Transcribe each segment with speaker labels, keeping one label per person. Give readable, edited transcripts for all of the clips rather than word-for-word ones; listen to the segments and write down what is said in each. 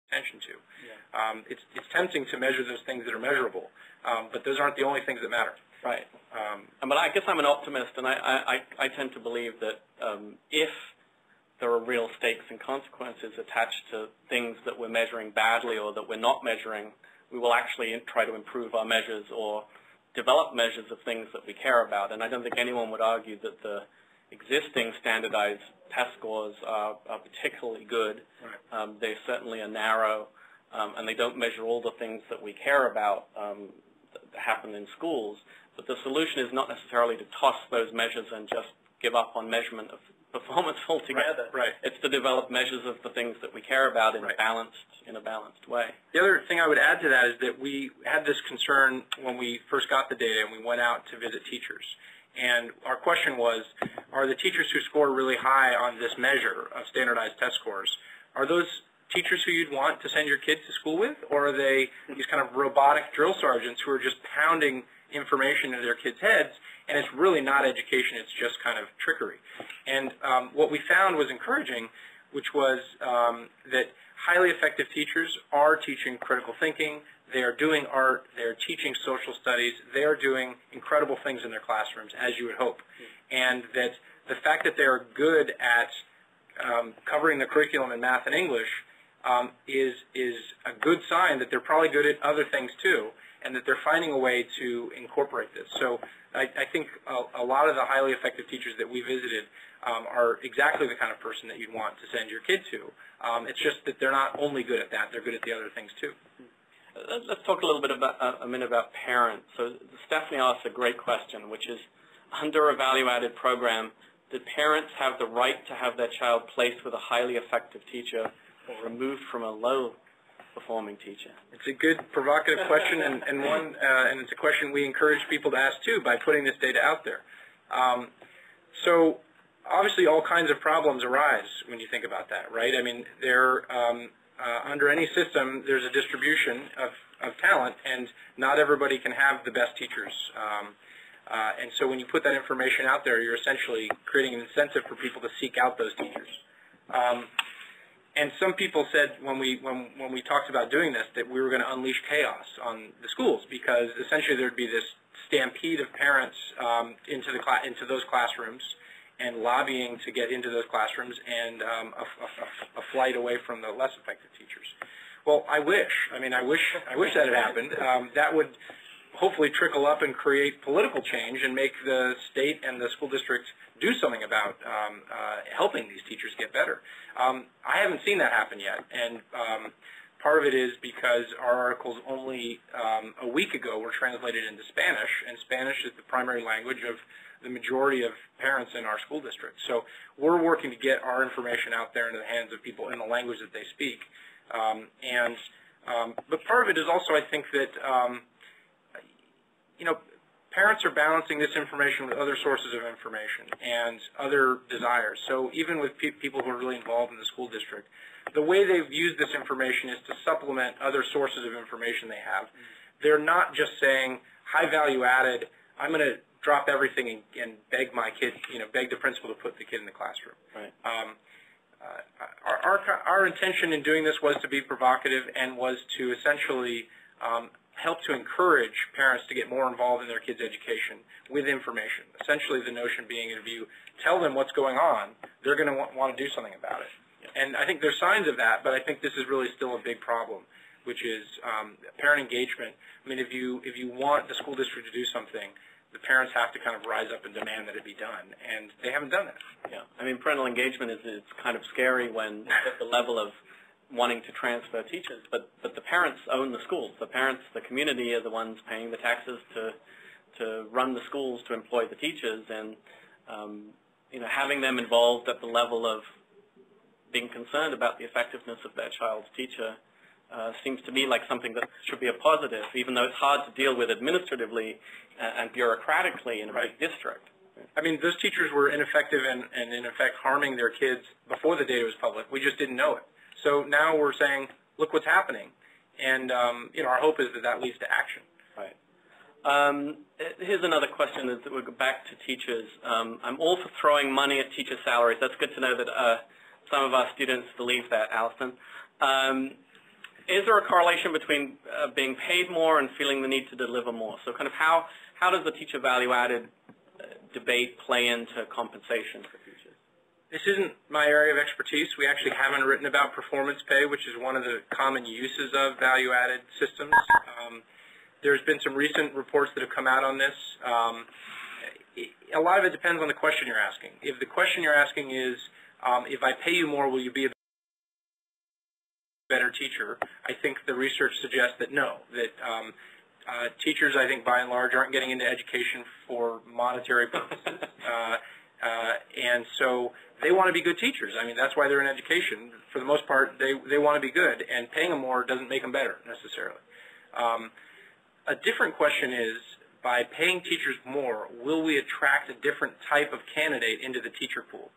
Speaker 1: attention to. Yeah. It's tempting to measure those things that are measurable, but those aren't the only things that matter.
Speaker 2: Right. But I guess I'm an optimist, and I tend to believe that if there are real stakes and consequences attached to things that we're measuring badly or that we're not measuring, we will actually try to improve our measures or develop measures of things that we care about. And I don't think anyone would argue that the existing standardized test scores are particularly good. Right. They certainly are narrow, and they don't measure all the things that we care about that happen in schools. But the solution is not necessarily to toss those measures and just give up on measurement of performance altogether.
Speaker 1: Right.
Speaker 2: It's to develop measures of the things that we care about in,
Speaker 1: right.
Speaker 2: in a balanced way.
Speaker 1: The other thing I would add to that is that we had this concern when we first got the data and we went out to visit teachers. And our question was, are the teachers who score really high on this measure of standardized test scores, are those teachers who you'd want to send your kid to school with, or are they these kind of robotic drill sergeants who are just pounding information into their kids' heads, and it's really not education, it's just kind of trickery. And what we found was encouraging, which was that highly effective teachers are teaching critical thinking, they are doing art, they're teaching social studies, they are doing incredible things in their classrooms, as you would hope. And that the fact that they are good at covering the curriculum in math and English is a good sign that they're probably good at other things too, and that they're finding a way to incorporate this. So I think a lot of the highly effective teachers that we visited are exactly the kind of person that you'd want to send your kid to. It's just that they're not only good at that, they're good at the other things too.
Speaker 2: Let's talk a little bit about a minute about parents. So Stephanie asked a great question, which is, under a value-added program, do parents have the right to have their child placed with a highly effective teacher or removed from a low-performing teacher?
Speaker 1: It's a good, provocative question, and it's a question we encourage people to ask too by putting this data out there. So obviously, all kinds of problems arise when you think about that, right? I mean, under any system, there's a distribution of talent, and not everybody can have the best teachers. And so when you put that information out there, you're essentially creating an incentive for people to seek out those teachers. And some people said when we talked about doing this that we were going to unleash chaos on the schools, because essentially there would be this stampede of parents into those classrooms and lobbying to get into those classrooms, and a flight away from the less effective teachers. Well, I wish that had happened. That would hopefully trickle up and create political change and make the state and the school district do something about helping these teachers get better. I haven't seen that happen yet, and part of it is because our articles only a week ago were translated into Spanish, and Spanish is the primary language of the majority of parents in our school district. So we're working to get our information out there into the hands of people in the language that they speak. But part of it is also, I think, that parents are balancing this information with other sources of information and other desires. So even with people who are really involved in the school district, the way they've used this information is to supplement other sources of information they have. They're not just saying, high value added, I'm going to drop everything and beg my kid, beg the principal to put the kid in the classroom.
Speaker 2: Right.
Speaker 1: Our intention in doing this was to be provocative and was to essentially help to encourage parents to get more involved in their kids' education with information. Essentially the notion being, if you tell them what's going on, they're going to want to do something about it. Yeah. And I think there's signs of that, but I think this is really still a big problem, which is parent engagement. I mean, if you want the school district to do something, the parents have to kind of rise up and demand that it be done, and they haven't done that.
Speaker 2: Yeah, I mean, parental engagement is kind of scary when at the level of wanting to transfer teachers, but the parents own the schools. The parents, the community, are the ones paying the taxes to run the schools, to employ the teachers, and having them involved at the level of being concerned about the effectiveness of their child's teacher seems to me like something that should be a positive, even though it's hard to deal with administratively and bureaucratically in a big district.
Speaker 1: I mean, those teachers were ineffective and in effect harming their kids before the data was public. We just didn't know it. So now we're saying, look what's happening, and our hope is that that leads to action.
Speaker 2: Right. Here's another question that we'll go back to teachers. I'm all for throwing money at teacher salaries. That's good to know that some of our students believe that, Alison. is there a correlation between being paid more and feeling the need to deliver more? So kind of how does the teacher value-added debate play into compensation for teachers?
Speaker 1: This isn't my area of expertise. We actually haven't written about performance pay, which is one of the common uses of value-added systems. There's been some recent reports that have come out on this. A lot of it depends on the question you're asking. If the question you're asking is, if I pay you more, will you be a better teacher? I think the research suggests that no, that teachers, I think, by and large, aren't getting into education for monetary purposes. And so they want to be good teachers. I mean, that's why they're in education. For the most part, they want to be good, and paying them more doesn't make them better, necessarily. A different question is, by paying teachers more, will we attract a different type of candidate into the teacher pool?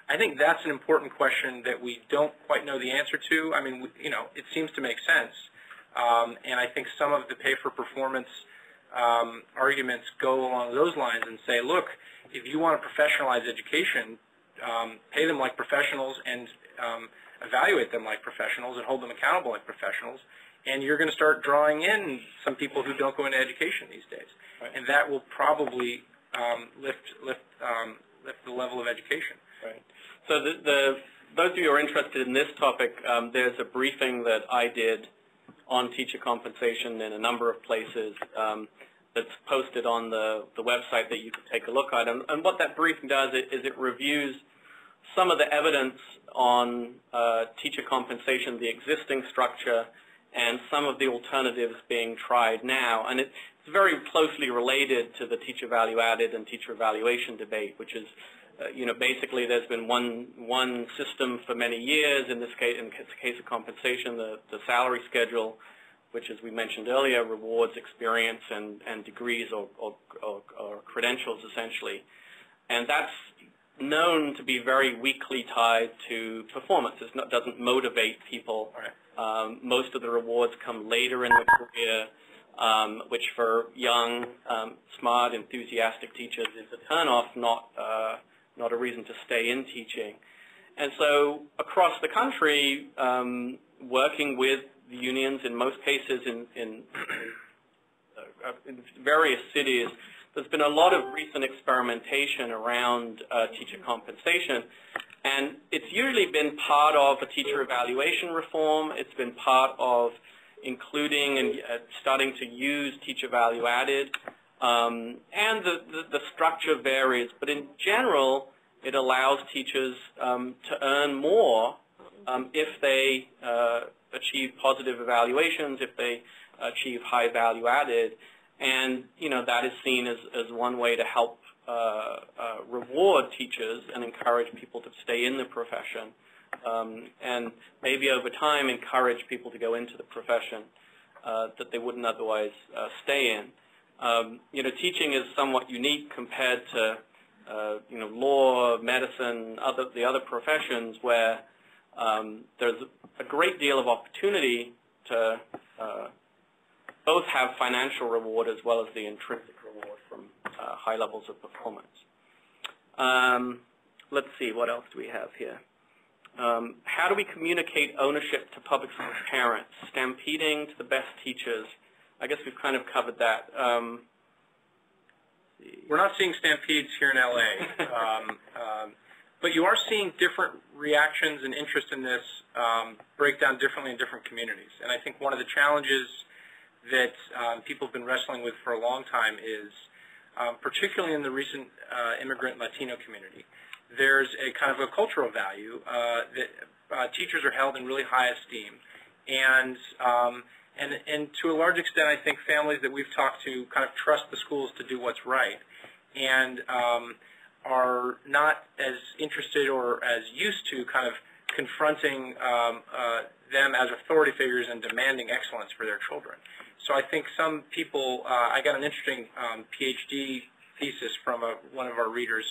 Speaker 1: I think that's an important question that we don't quite know the answer to. I mean, it seems to make sense. And I think some of the pay-for-performance arguments go along those lines and say, look, if you want to professionalize education, pay them like professionals and evaluate them like professionals and hold them accountable like professionals, and you're going to start drawing in some people who don't go into education these days. Right. And that will probably lift the level of education.
Speaker 2: Right. So those of you who are interested in this topic, there's a briefing that I did on teacher compensation in a number of places that's posted on the website that you can take a look at. And what that briefing does is it reviews some of the evidence on teacher compensation, the existing structure, and some of the alternatives being tried now. And it's very closely related to the teacher value-added and teacher evaluation debate, which is, basically there's been one system for many years. In this case, in the case of compensation, the salary schedule, which, as we mentioned earlier, rewards experience and degrees or credentials, essentially. And that's known to be very weakly tied to performance. It doesn't motivate people. Right. Most of the rewards come later in the career, which for young, smart, enthusiastic teachers is a turnoff, not a reason to stay in teaching. And so across the country, working with the unions, in most cases in various cities, there's been a lot of recent experimentation around teacher compensation, and it's usually been part of a teacher evaluation reform. It's been part of including and starting to use teacher value-added, and the structure varies, but in general, it allows teachers to earn more if they achieve positive evaluations, if they achieve high value-added, and that is seen as one way to help reward teachers and encourage people to stay in the profession, and maybe over time encourage people to go into the profession that they wouldn't otherwise stay in. Teaching is somewhat unique compared to law, medicine, the other professions where there's a great deal of opportunity to both have financial reward as well as the intrinsic reward from high levels of performance. Let's see, what else do we have here? How do we communicate ownership to public school parents? Stampeding to the best teachers. I guess we've kind of covered that.
Speaker 1: We're not seeing stampedes here in LA, but you are seeing different reactions and interest in this break down differently in different communities. And I think one of the challenges that people have been wrestling with for a long time is, particularly in the recent immigrant Latino community, there's a kind of a cultural value that teachers are held in really high esteem. And to a large extent, I think families that we've talked to kind of trust the schools to do what's right and are not as interested or as used to kind of confronting them as authority figures and demanding excellence for their children. So I think some people, I got an interesting PhD thesis from one of our readers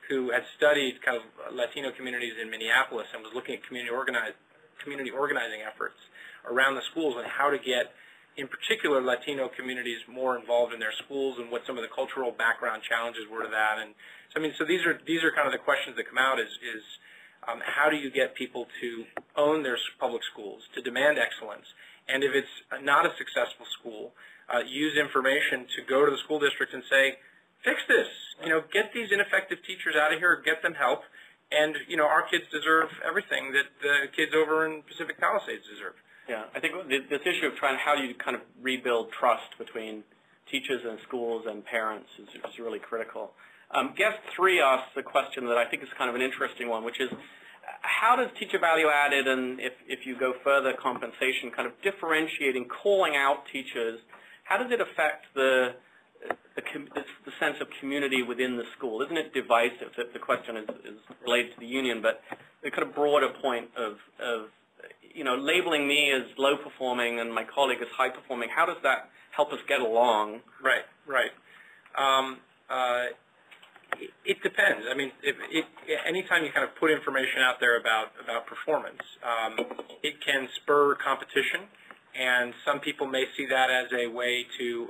Speaker 1: who had studied kind of Latino communities in Minneapolis and was looking at community organizing efforts around the schools and how to get, in particular, Latino communities more involved in their schools and what some of the cultural background challenges were to that. And so, I mean, so these are kind of the questions that come out is How do you get people to own their public schools, to demand excellence? And if it's not a successful school, use information to go to the school district and say, fix this. Get these ineffective teachers out of here, get them help, and our kids deserve everything that the kids over in Pacific Palisades deserve.
Speaker 2: Yeah, I think this issue of how do you kind of rebuild trust between teachers and schools and parents is really critical. Guest 3 asks a question that I think is kind of an interesting one, which is, how does teacher value added, and if you go further, compensation, kind of differentiating, calling out teachers, how does it affect the sense of community within the school? Isn't it divisive? The question is related to the union, but the kind of broader point of labeling me as low performing and my colleague as high performing, how does that help us get along?
Speaker 1: Right. It depends. I mean, anytime you kind of put information out there about performance, it can spur competition, and some people may see that as a way to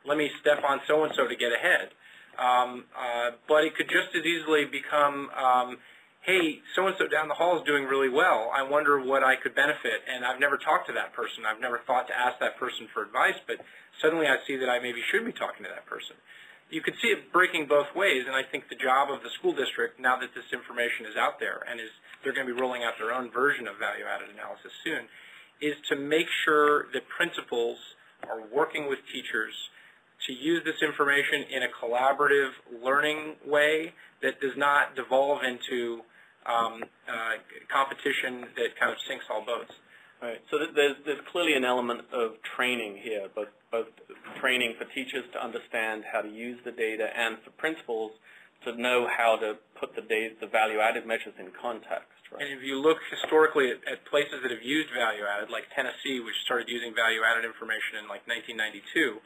Speaker 1: let me step on so-and-so to get ahead. But it could just as easily become, hey, so-and-so down the hall is doing really well. I wonder what I could benefit, and I've never talked to that person. I've never thought to ask that person for advice, but suddenly I see that I maybe should be talking to that person. You could see it breaking both ways, and I think the job of the school district, now that this information is out there, and they're going to be rolling out their own version of value-added analysis soon, is to make sure that principals are working with teachers to use this information in a collaborative learning way that does not devolve into competition that kind of sinks all boats.
Speaker 2: Right. So there's clearly an element of training here, both training for teachers to understand how to use the data and for principals to know how to put the value-added measures in context. Right?
Speaker 1: And if you look historically at places that have used value-added, like Tennessee, which started using value-added information in like 1992,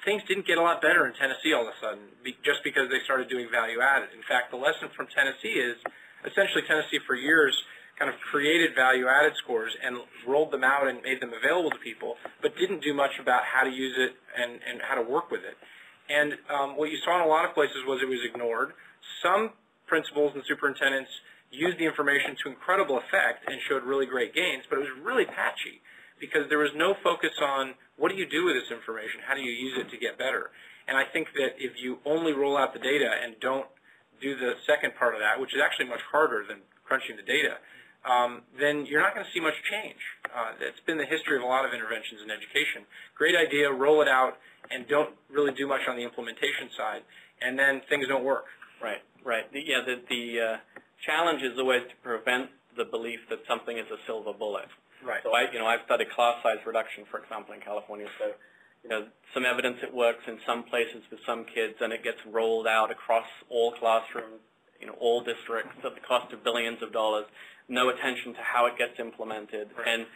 Speaker 1: things didn't get a lot better in Tennessee all of a sudden just because they started doing value-added. In fact, the lesson from Tennessee is essentially Tennessee for years kind of created value-added scores and rolled them out and made them available to people, but didn't do much about how to use it and how to work with it. And what you saw in a lot of places was it was ignored. Some principals and superintendents used the information to incredible effect and showed really great gains, but it was really patchy because there was no focus on what do you do with this information, how do you use it to get better. And I think that if you only roll out the data and don't do the second part of that, which is actually much harder than crunching the data, then you're not going to see much change. That's been the history of a lot of interventions in education. Great idea, roll it out, and don't really do much on the implementation side, and then things don't work.
Speaker 2: Right. The challenge is always to prevent the belief that something is a silver bullet.
Speaker 1: Right.
Speaker 2: So I've studied class size reduction, for example, in California. So some evidence it works in some places with some kids, and it gets rolled out across all classrooms, all districts at the cost of billions of dollars. No attention to how it gets implemented,
Speaker 1: right.
Speaker 2: And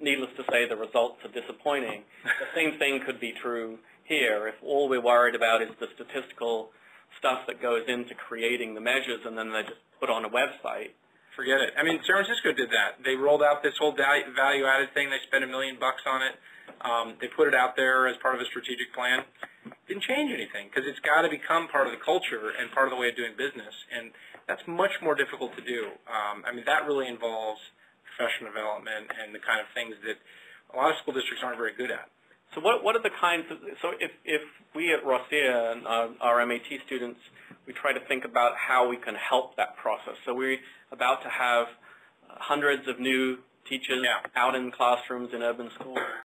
Speaker 2: needless to say, the results are disappointing. The same thing could be true here. If all we're worried about is the statistical stuff that goes into creating the measures and then they're just put on a website.
Speaker 1: Forget it. I mean, San Francisco did that. They rolled out this whole value-added thing. They spent $1 million on it. They put it out there as part of a strategic plan. Didn't change anything because it's got to become part of the culture and part of the way of doing business. And that's much more difficult to do. I mean, that really involves professional development and the kind of things that a lot of school districts aren't very good at.
Speaker 2: So what are the kinds of, so if we at Rossier and our MAT students, we try to think about how we can help that process. So we're about to have hundreds of new teachers out in classrooms in urban schools.